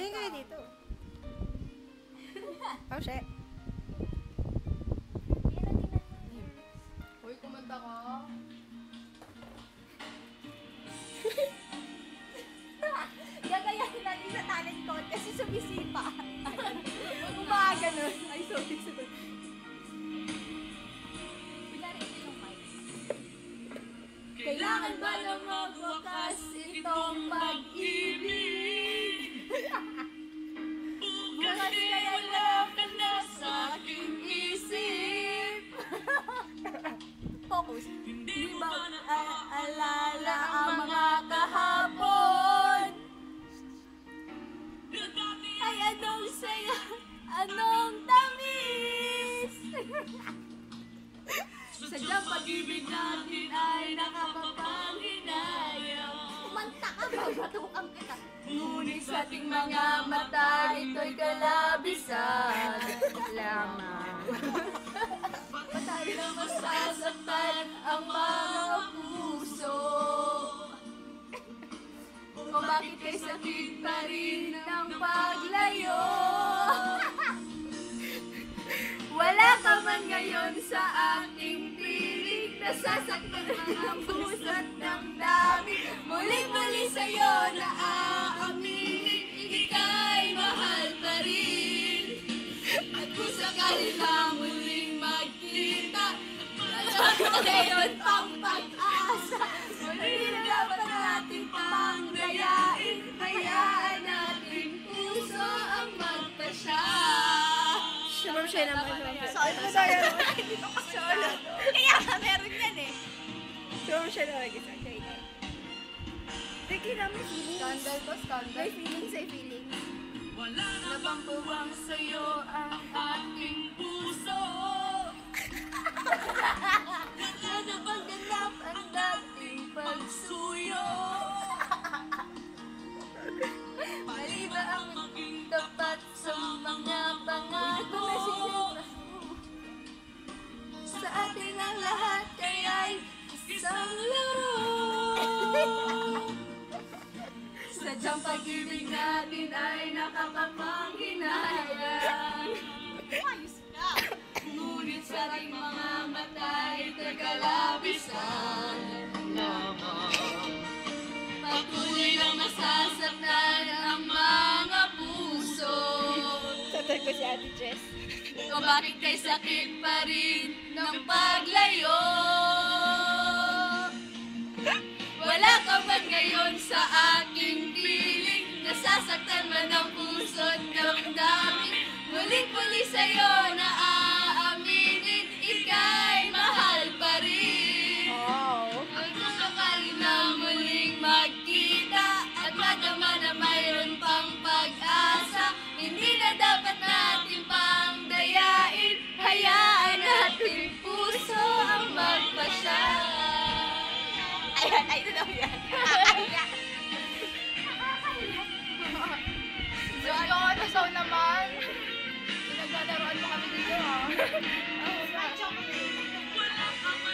Tingin kayo dito. Oh, shit. Uy, kumanta ka. Gagayahin natin sa talent contest kasi sumisipa. Umaga nun. Ay, sorry. Kailangan ba na magwakas itong pag-ibig? Bukas kaya wala ka na sa aking isip. Focus. Hindi ba aalala ang mga kahapon? Ay, anong saya, anong tamis? Sadyang pag-ibig natin ay nakakapanghinayang. Kumanta ka ba? Batukan kita. Ngunit sa ating mga mata, ito'y kalabisan lamang. Patay na masasaktan ang mga puso. O bakit kay sakit pa rin ng paglayo? Wala ka man ngayon sa aking piling, nasasaktan ang puso't damdamin. Muling-muli sa'yo na aaminin, ika'y mahal pa rin. At kung sakali na muling magkita, wala ka ngayon pang pag-asa. Hindi na dapat natin pang dayain, hayaan natin puso ang magpasya. Sumam siya naman. Solo tayo. Dito ka solo. Kaya ka meron yan eh. Sumam siya naman. Teki naman feelings. Scandal to, scandal. May feelings, ay feelings. Wala na bang puwang sa'yo ang ating puso? Wala na bang ganap ang dating pagsuyo? Mali ba ang maging tapat sa mga pangako? Sa atin ang lahat kaya'y isang laro. Sadyang pag-ibig natin ay nakakapanghinayang. Ayos ka! Ngunit sa ating mga mata ito'y kalabisan lamang. Patuloy lang masasaktan ang mga puso. Tatay ko si Ate Jess. O bakit kay sakit pa rin ng paglayo? Wala ka man ngayon sa aking piling, nasasaktan man ang puso't damdamin. Muling-muli sa'yo na aaminin, ika'y mahal pa rin. At kung sakali na muling magkita at madama na mayroon pang pag-asa, hindi na dapat natin pang dayain, hayaan natin puso ang magpasya. Ayan, ayun na yan. Nakakahiya. Jojo, ikaw naman. Pinagdadaroan mo kami dito, ha?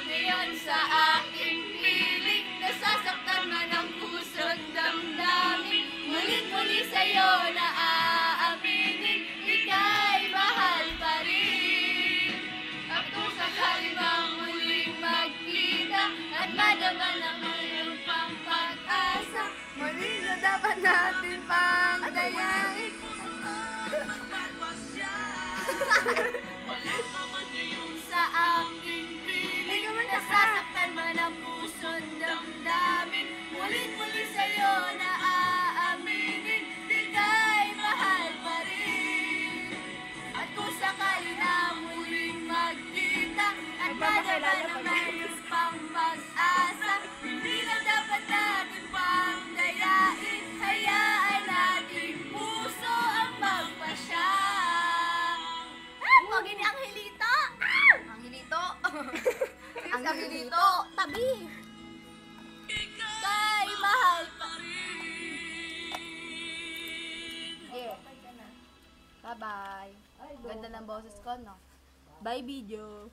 Ngayon sa aking piling, nasasaktan man ang puso't damdamin. Muling-muli sa'yo na aaminin, ika'y mahal pa rin. At kung sakali bang muling magkita at madama na mayroon pang pag-asa, muli na dapat natin pang dayain. Sa aking piling, nasasaktan man ang puso't damdamin. Mulit-muli sa'yo na aaminin, ika'y mahal pa rin. At kung sakali na muling magkita at madama na mayroon pang pag-asa, hindi na dapat natin pang dayain, hayaan natin puso ang magpasya. Pogi ni Angelito! Angelito. Angelito! Tabi! Kay mahal pa rin. Bye-bye. Ganda ng boses ko, no? Bye, video!